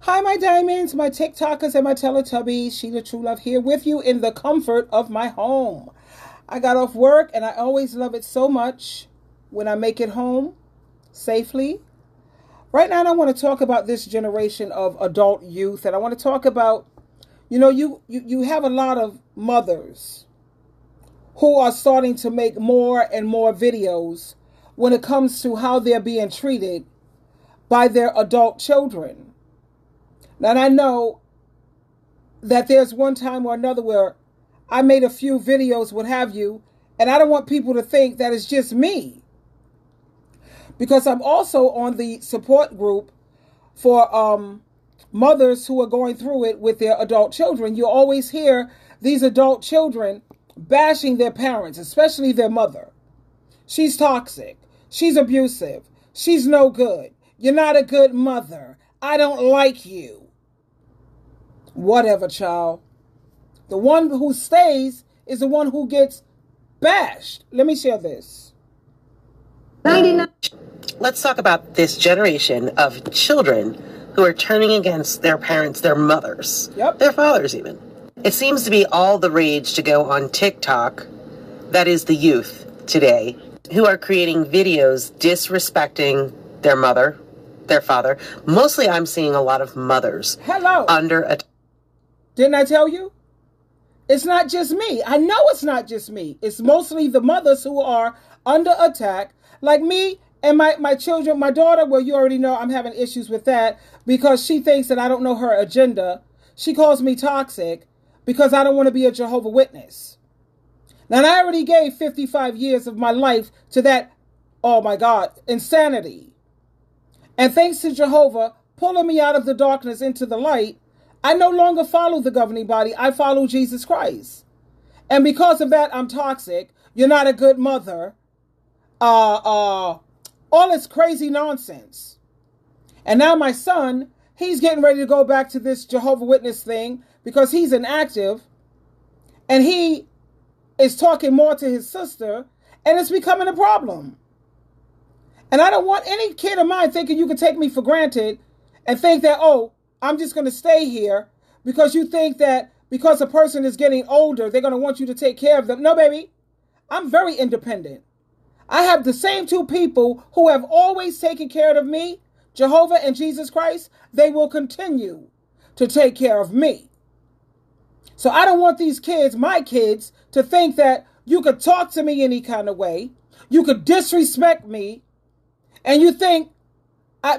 Hi, my diamonds, my TikTokers, and my Teletubbies. Sheila True Love here with you in the comfort of my home. I got off work, and I always love it so much when I make it home safely. Right now, I want to talk about this generation of adult youth, and I want to talk about, you have a lot of mothers who are starting to make more and more videos when it comes to how they're being treated by their adult children. And I know that there's one time or another where I made a few videos, what have you, and I don't want people to think that it's just me. Because I'm also on the support group for mothers who are going through it with their adult children. You always hear these adult children bashing their parents, especially their mother. She's toxic. She's abusive. She's no good. You're not a good mother. I don't like you. Whatever, child. The one who stays is the one who gets bashed. Let me share this. 99. Let's talk about this generation of children who are turning against their parents, their mothers, their fathers even. It seems to be all the rage to go on TikTok, that is the youth today, who are creating videos disrespecting their mother, their father. Mostly I'm seeing a lot of mothers under attack. Didn't I tell you? It's not just me. I know it's not just me. It's mostly the mothers who are under attack, like me and my children. My daughter, well, you already know I'm having issues with that because she thinks that I don't know her agenda. She calls me toxic because I don't want to be a Jehovah's Witness. Now, I already gave 55 years of my life to that, oh my God, insanity. And thanks to Jehovah pulling me out of the darkness into the light, I no longer follow the governing body. I follow Jesus Christ. And because of that, I'm toxic. You're not a good mother. All this crazy nonsense. And now my son, he's getting ready to go back to this Jehovah's Witness thing because he's inactive. And he is talking more to his sister. And it's becoming a problem. And I don't want any kid of mine thinking you can take me for granted and think that, oh, I'm just going to stay here because you think that because a person is getting older, they're going to want you to take care of them. No, baby, I'm very independent. I have the same two people who have always taken care of me, Jehovah and Jesus Christ. They will continue to take care of me. So I don't want these kids, my kids, to think that you could talk to me any kind of way. You could disrespect me. And you think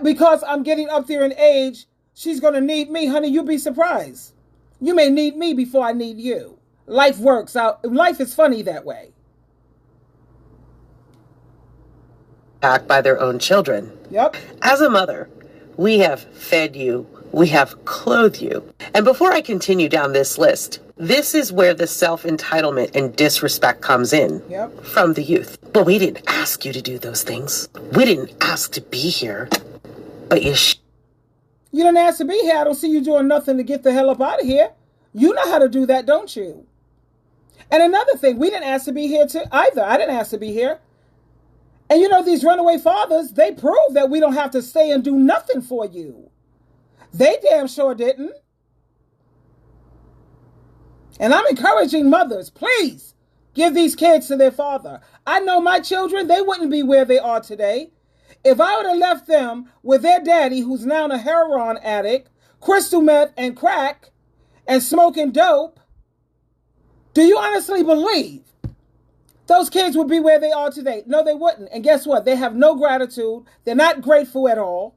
because I'm getting up there in age, she's going to need me. Honey, you'll be surprised. You may need me before I need you. Life works out. Life is funny that way. By their own children. Yep. As a mother, we have fed you. We have clothed you. And before I continue down this list, this is where the self-entitlement and disrespect comes in from the youth. But we didn't ask you to do those things. We didn't ask to be here. But you didn't ask to be here. I don't see you doing nothing to get the hell up out of here. You know how to do that, don't you? And another thing, we didn't ask to be here either. I didn't ask to be here. And these runaway fathers, they prove that we don't have to stay and do nothing for you. They damn sure didn't. And I'm encouraging mothers, please give these kids to their father. I know my children, they wouldn't be where they are today if I would have left them with their daddy, who's now a heroin addict, crystal meth and crack, and smoking dope. Do you honestly believe those kids would be where they are today? No, they wouldn't. And guess what? They have no gratitude. They're not grateful at all.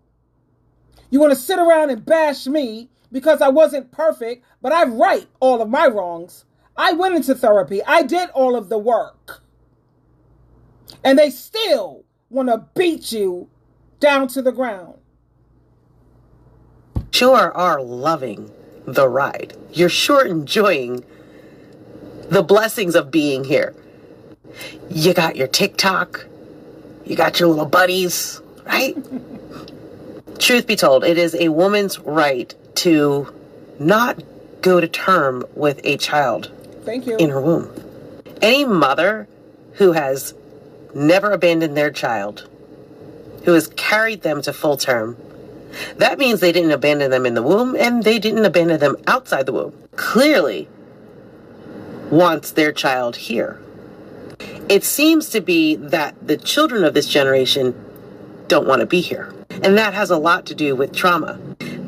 You want to sit around and bash me because I wasn't perfect, but I right all of my wrongs. I went into therapy. I did all of the work. And they still want to beat you down to the ground. Sure are loving the ride. You're sure enjoying the blessings of being here. You got your TikTok. You got your little buddies, right? Truth be told, it is a woman's right to not go to term with a child in her womb. Any mother who has never abandoned their child, who has carried them to full term, That means they didn't abandon them in the womb, and they didn't abandon them outside the womb. Clearly wants their child here. It seems to be that the children of this generation don't want to be here. And that has a lot to do with trauma.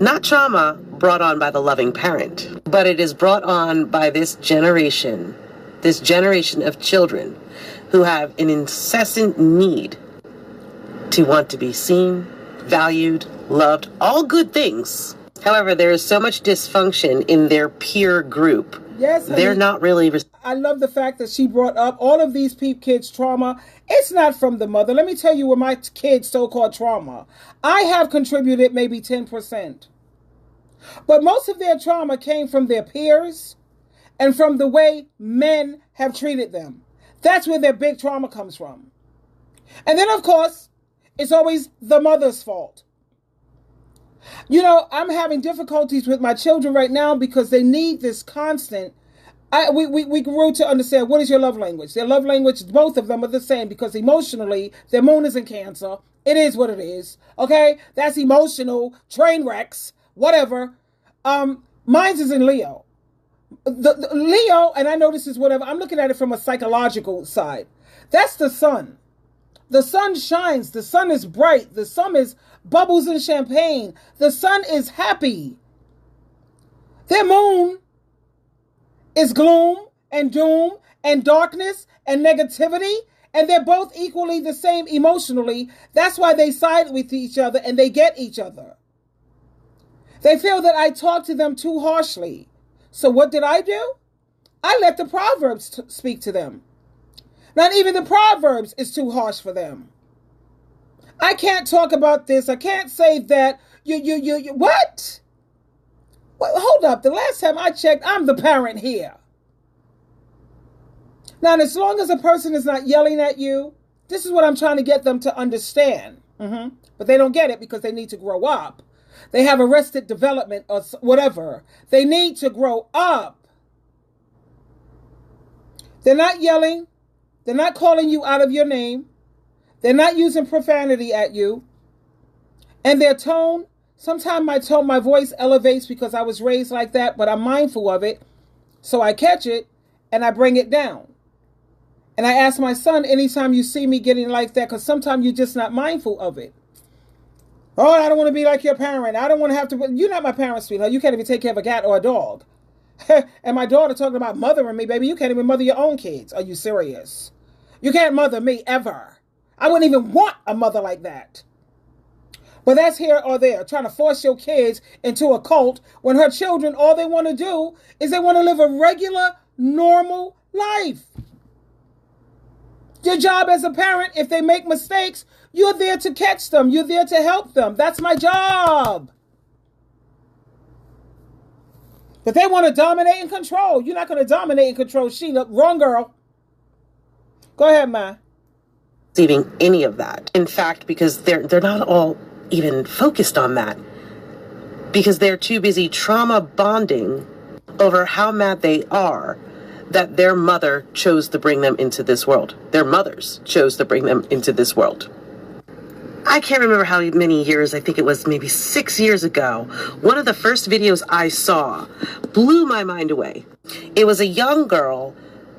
Not trauma brought on by the loving parent, but it is brought on by this generation of children who have an incessant need to want to be seen, valued, loved, all good things. However, there is so much dysfunction in their peer group. Yes, honey. They're not really... I love the fact that she brought up all of these kids' trauma. It's not from the mother. Let me tell you what my kids' so-called trauma. I have contributed maybe 10%. But most of their trauma came from their peers and from the way men have treated them. That's where their big trauma comes from. And then, of course, it's always the mother's fault. You know, I'm having difficulties with my children right now because they need this constant. We grew to understand what is your love language. Their love language, both of them are the same because emotionally, their moon is in Cancer. It is what it is. Okay? That's emotional, train wrecks, whatever. Mine's is in Leo. The Leo, and I know this is whatever, I'm looking at it from a psychological side. That's the sun. The sun shines. The sun is bright. The sun is bubbles and champagne. The sun is happy. Their moon is gloom and doom and darkness and negativity. And they're both equally the same emotionally. That's why they side with each other and they get each other. They feel that I talk to them too harshly. So what did I do? I let the Proverbs speak to them. Not even the Proverbs is too harsh for them. I can't talk about this. I can't say that. What? Well, hold up. The last time I checked, I'm the parent here. Now, as long as a person is not yelling at you, this is what I'm trying to get them to understand. But they don't get it because they need to grow up. They have arrested development or whatever. They need to grow up. They're not yelling. They're not calling you out of your name. They're not using profanity at you. And their tone, sometimes my voice elevates because I was raised like that, but I'm mindful of it. So I catch it and I bring it down. And I ask my son, anytime you see me getting like that, because sometimes you're just not mindful of it. Oh, I don't want to be like your parent. I don't want to have to. You're not my parent, sweetheart. You can't even take care of a cat or a dog. And my daughter talking about mothering me, baby. You can't even mother your own kids. Are you serious? You can't mother me ever. I wouldn't even want a mother like that. But that's here or there, trying to force your kids into a cult when her children, all they want to do is they want to live a regular, normal life. Your job as a parent, if they make mistakes, you're there to catch them. You're there to help them. That's my job. But they want to dominate and control. You're not going to dominate and control Sheila. Wrong girl. Go ahead, Ma. Receiving any of that. In fact, because they're not all even focused on that. Because they're too busy trauma bonding over how mad they are that their mother chose to bring them into this world. Their mothers chose to bring them into this world. I can't remember how many years, I think it was maybe 6 years ago, one of the first videos I saw blew my mind away. It was a young girl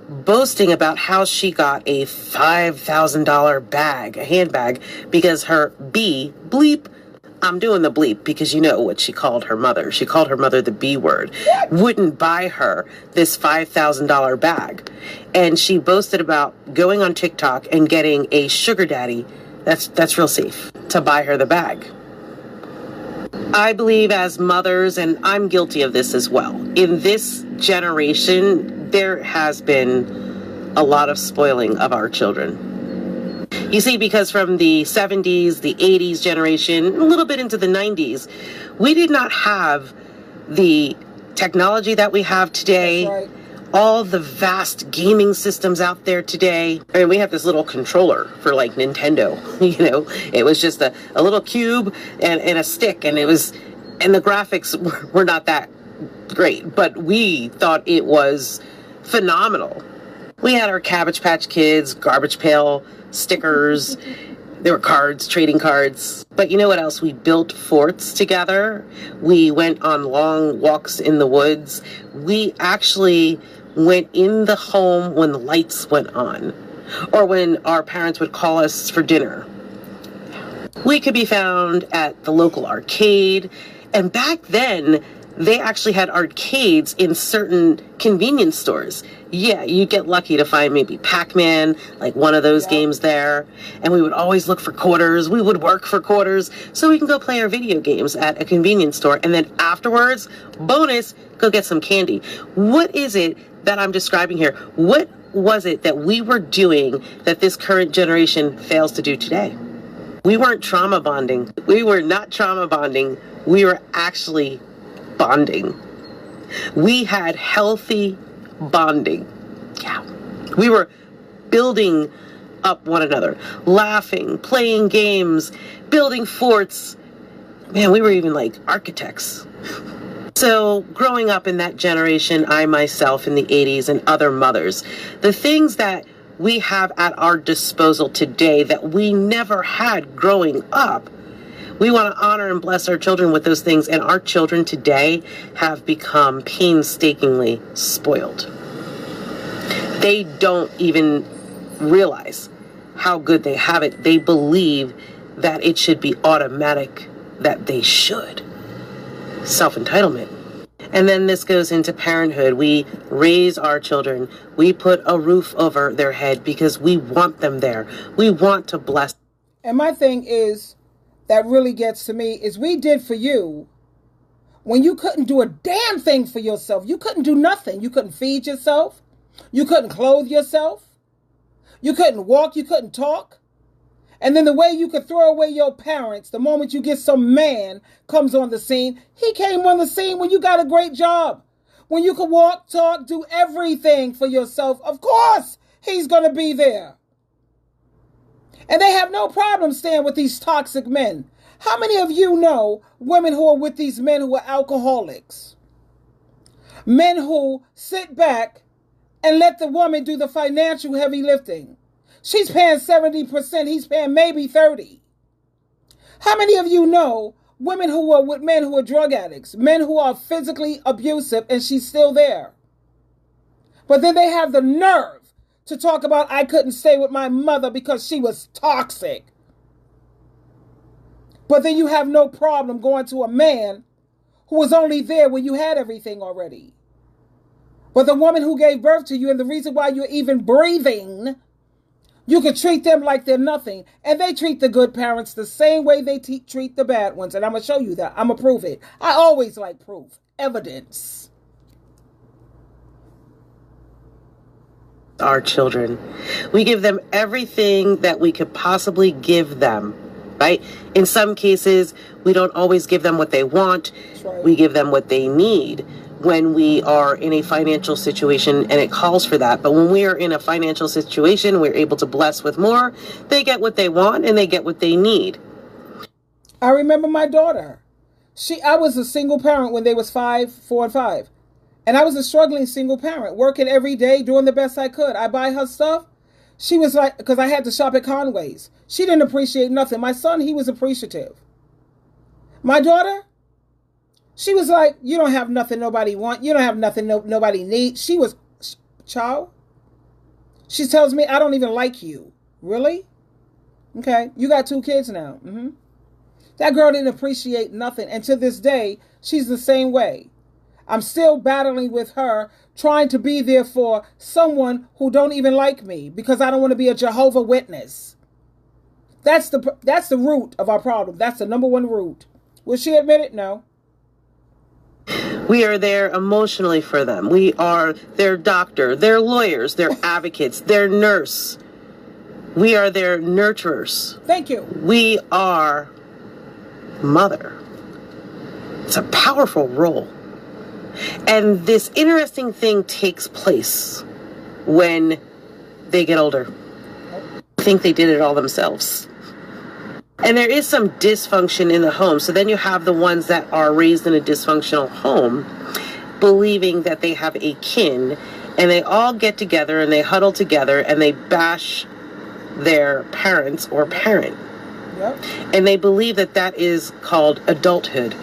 boasting about how she got a $5,000 bag, a handbag, because her bleep, I'm doing the bleep because you know what she called her mother. She called her mother the B word. Wouldn't buy her this $5,000 bag. And she boasted about going on TikTok and getting a sugar daddy that's real safe to buy her the bag. I believe as mothers, and I'm guilty of this as well, in this generation, there has been a lot of spoiling of our children. You see, because from the 70s, the 80s generation, a little bit into the 90s, we did not have the technology that we have today. That's right. All the vast gaming systems out there today. I mean, we have this little controller for like Nintendo, you know, it was just a little cube and a stick, and the graphics were not that great, but we thought it was phenomenal. We had our Cabbage Patch Kids, Garbage Pail stickers. There were cards, trading cards. But you know what else? We built forts together. We went on long walks in the woods. We actually went in the home when the lights went on, or when our parents would call us for dinner. We could be found at the local arcade. And back then, they actually had arcades in certain convenience stores. Yeah, you'd get lucky to find maybe Pac-Man, like one of those games there. And we would always look for quarters. We would work for quarters so we can go play our video games at a convenience store. And then afterwards, bonus, go get some candy. What is it that I'm describing here? What was it that we were doing that this current generation fails to do today? We weren't trauma bonding. We were not trauma bonding. We were actually bonding. We had healthy bonding. Yeah. We were building up one another, laughing, playing games, building forts. Man, we were even like architects. So growing up in that generation, I myself in the 80s and other mothers, the things that we have at our disposal today that we never had growing up, we want to honor and bless our children with those things, and our children today have become painstakingly spoiled. They don't even realize how good they have it. They believe that it should be automatic, that they should. Self-entitlement. And then this goes into parenthood. We raise our children. We put a roof over their head because we want them there. We want to bless. And my thing is, that really gets to me, is we did for you when you couldn't do a damn thing for yourself. You couldn't do nothing. You couldn't feed yourself. You couldn't clothe yourself. You couldn't walk. You couldn't talk. And then the way you could throw away your parents, the moment you get some man comes on the scene, he came on the scene when you got a great job. When you could walk, talk, do everything for yourself. Of course, he's going to be there. And they have no problem staying with these toxic men. How many of you know women who are with these men who are alcoholics? Men who sit back and let the woman do the financial heavy lifting. She's paying 70%. He's paying maybe 30%. How many of you know women who are with men who are drug addicts, men who are physically abusive, and she's still there? But then they have the nerve to talk about, I couldn't stay with my mother because she was toxic. But then you have no problem going to a man who was only there when you had everything already. But the woman who gave birth to you, and the reason why you're even breathing, you could treat them like they're nothing. And they treat the good parents the same way they treat the bad ones. And I'm going to show you that. I'm going to prove it. I always like proof, evidence. Our children. We give them everything that we could possibly give them, right? In some cases, we don't always give them what they want. Right. We give them what they need when we are in a financial situation and it calls for that. But when we are in a financial situation, we're able to bless with more. They get what they want and they get what they need. I remember my daughter. I was a single parent when they was 4 and 5. And I was a struggling single parent, working every day, doing the best I could. I buy her stuff. She was like, because I had to shop at Conway's. She didn't appreciate nothing. My son, he was appreciative. My daughter, she was like, you don't have nothing nobody want. You don't have nothing nobody need. She was, child. She tells me, I don't even like you. Really? Okay. You got 2 kids now. That girl didn't appreciate nothing. And to this day, she's the same way. I'm still battling with her, trying to be there for someone who don't even like me because I don't want to be a Jehovah's Witness. That's the root of our problem. That's the number one root. Will she admit it? No. We are there emotionally for them. We are their doctor, their lawyers, their advocates, their nurse. We are their nurturers. Thank you. We are mother. It's a powerful role. And this interesting thing takes place when they get older. I think they did it all themselves. And there is some dysfunction in the home. So then you have the ones that are raised in a dysfunctional home, believing that they have a kin, and they all get together and they huddle together and they bash their parents or parent. Yep. And they believe that that is called adulthood.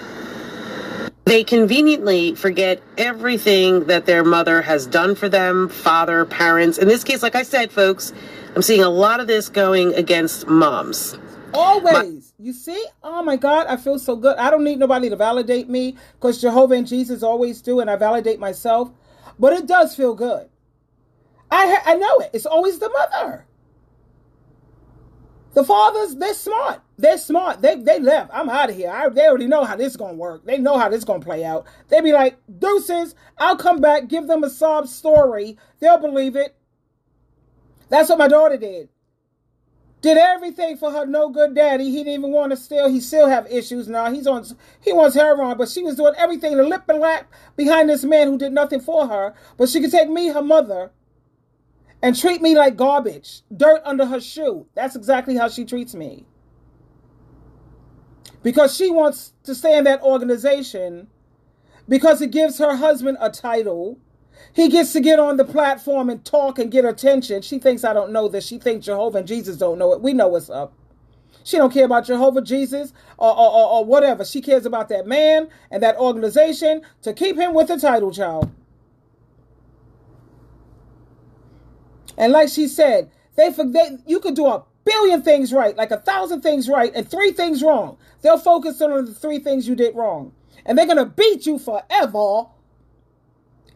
They conveniently forget everything that their mother has done for them, father, parents. In this case, like I said, folks, I'm seeing a lot of this going against moms. Always. You see? Oh my God, I feel so good. I don't need nobody to validate me, because Jehovah and Jesus always do, and I validate myself. But it does feel good. I know it. It's always the mother. The fathers, they're smart. They're smart. They left. I'm out of here. They already know how this is going to work. They know how this is going to play out. They be like, deuces, I'll come back, give them a sob story. They'll believe it. That's what my daughter did. Did everything for her no good daddy. He didn't even want to steal. He still have issues now. He wants heroin, but she was doing everything to lip and lap behind this man who did nothing for her. But she could take me, her mother, and treat me like garbage, dirt under her shoe. That's exactly how she treats me. Because she wants to stay in that organization, because it gives her husband a title. He gets to get on the platform and talk and get attention. She thinks I don't know this. She thinks Jehovah and Jesus don't know it. We know what's up. She don't care about Jehovah, Jesus, or whatever. She cares about that man and that organization to keep him with the title, child. And like she said, you could do a billion things right, like 1,000 things right, and 3 things wrong. They'll focus on the 3 things you did wrong. And they're going to beat you forever.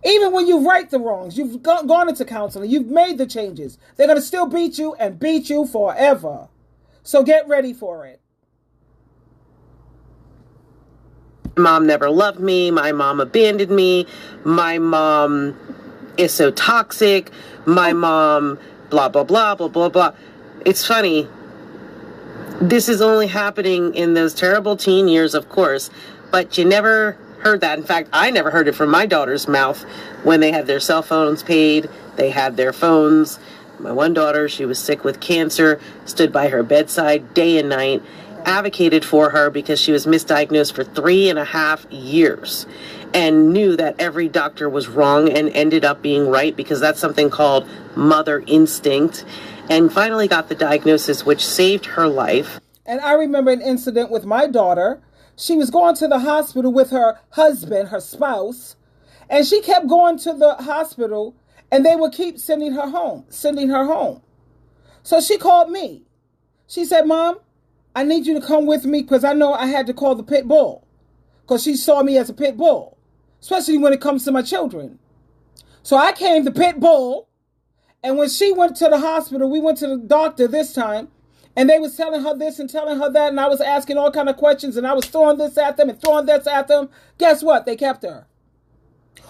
Even when you right the wrongs, you've gone into counseling, you've made the changes. They're going to still beat you and beat you forever. So get ready for it. Mom never loved me. My mom abandoned me. My mom is so toxic. My mom, blah, blah, blah, blah, blah, blah. It's funny. This is only happening in those terrible teen years, of course, but you never heard that. In fact, I never heard it from my daughter's mouth when they had their cell phones paid. They had their phones. My one daughter, she was sick with cancer, stood by her bedside day and night, advocated for her because she was misdiagnosed for 3.5 years. And knew that every doctor was wrong and ended up being right, because that's something called mother instinct, and finally got the diagnosis, which saved her life. And I remember an incident with my daughter. She was going to the hospital with her husband, her spouse, and she kept going to the hospital, and they would keep sending her home. So she called me. She said, Mom, I need you to come with me, because I know I had to call the pit bull, because she saw me as a pit bull, especially when it comes to my children. So I came the pit bull, and when she went to the hospital, we went to the doctor this time, and they was telling her this and telling her that, and I was asking all kind of questions, and I was throwing this at them and throwing this at them. Guess what? They kept her.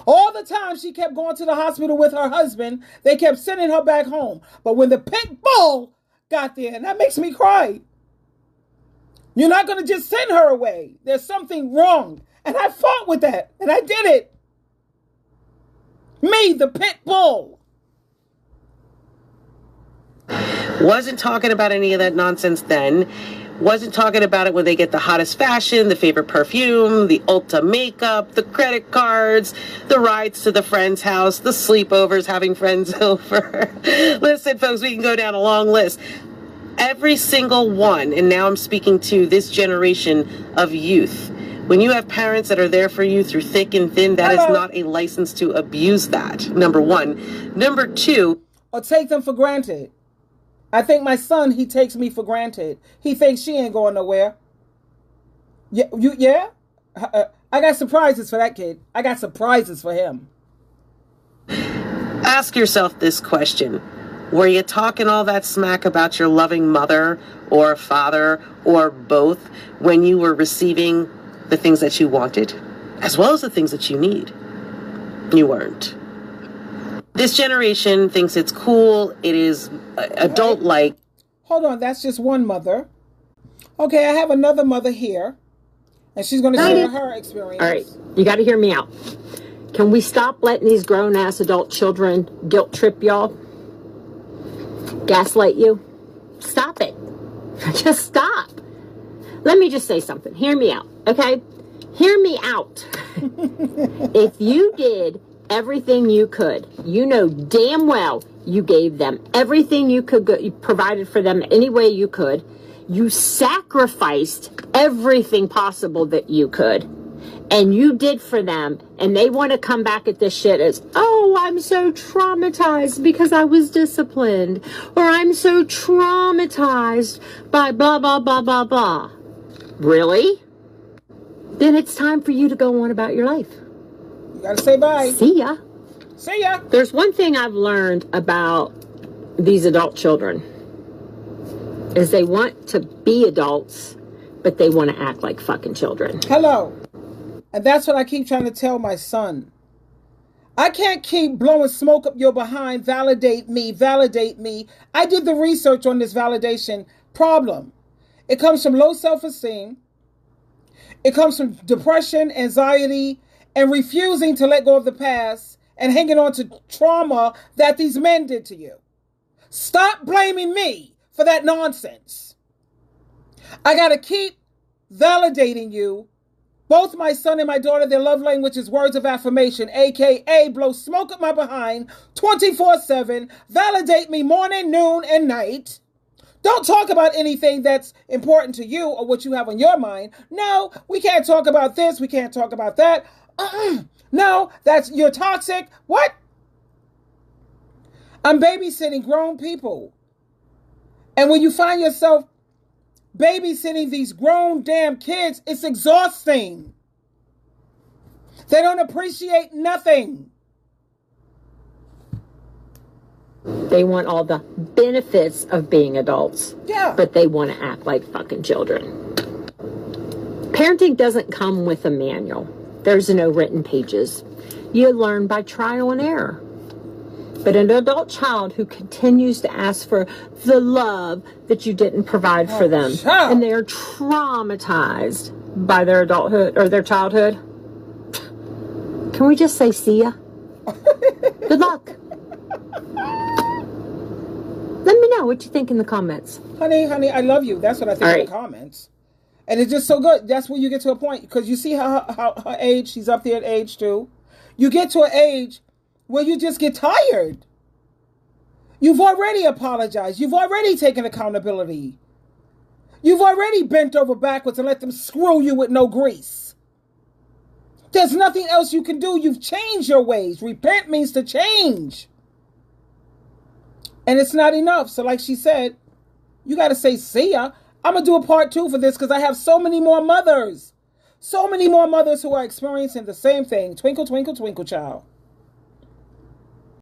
All the time she kept going to the hospital with her husband, they kept sending her back home. But when the pit bull got there, and that makes me cry, you're not going to just send her away. There's something wrong. And I fought with that. And I did it. Me, the pit bull. Wasn't talking about any of that nonsense then. Wasn't talking about it when they get the hottest fashion, the favorite perfume, the Ulta makeup, the credit cards, the rides to the friend's house, the sleepovers, having friends over. Listen, folks, we can go down a long list. Every single one, and now I'm speaking to this generation of youth. When you have parents that are there for you through thick and thin, that is not a license to abuse that, number one. Number two, or take them for granted. I think my son, he takes me for granted. He thinks she ain't going nowhere. Yeah? I got surprises for that kid. I got surprises for him. Ask yourself this question. Were you talking all that smack about your loving mother or father or both when you were receiving the things that you wanted, as well as the things that you need? You weren't. This generation thinks it's cool. It is adult-like. Hold on, that's just one mother. Okay, I have another mother here, and she's going to share her experience. All right, you got to hear me out. Can we stop letting these grown-ass adult children guilt trip y'all? Gaslight you? Stop it. Just stop. Let me just say something. Hear me out, okay? Hear me out. If you did everything you could, you know damn well you gave them everything you could, you provided for them any way you could. You sacrificed everything possible that you could. And you did for them. And they want to come back at this shit as, oh, I'm so traumatized because I was disciplined. Or I'm so traumatized by blah, blah, blah, blah, blah. Really? Then it's time for you to go on about your life. You gotta say bye. See ya. See ya. There's one thing I've learned about these adult children is they want to be adults, but they want to act like fucking children. Hello. And that's what I keep trying to tell my son. I can't keep blowing smoke up your behind, validate me. I did the research on this validation problem. It comes from low self-esteem. It comes from depression, anxiety, and refusing to let go of the past and hanging on to trauma that these men did to you. Stop blaming me for that nonsense. I got to keep validating you. Both my son and my daughter, their love language is words of affirmation, aka blow smoke up my behind 24/7, validate me morning, noon, and night. Don't talk about anything that's important to you or what you have on your mind. No, we can't talk about this, we can't talk about that. No, you're toxic. What? I'm babysitting grown people. And when you find yourself babysitting these grown damn kids, it's exhausting. They don't appreciate nothing. They want all the benefits of being adults. Yeah. But they want to act like fucking children. Parenting doesn't come with a manual. There's no written pages. You learn by trial and error. But an adult child who continues to ask for the love that you didn't provide for them, and they are traumatized by their adulthood or their childhood, can we just say see ya? Good luck. Let me know what you think in the comments. Honey, I love you. That's what I think in the comments. And it's just so good. That's where you get to a point. Because you see how her age, she's up there at age 2. You get to an age where you just get tired. You've already apologized. You've already taken accountability. You've already bent over backwards and let them screw you with no grease. There's nothing else you can do. You've changed your ways. Repent means to change. And it's not enough. So like she said, you got to say, see ya. I'm going to do a part 2 for this because I have so many more mothers. So many more mothers who are experiencing the same thing. Twinkle, twinkle, twinkle, child.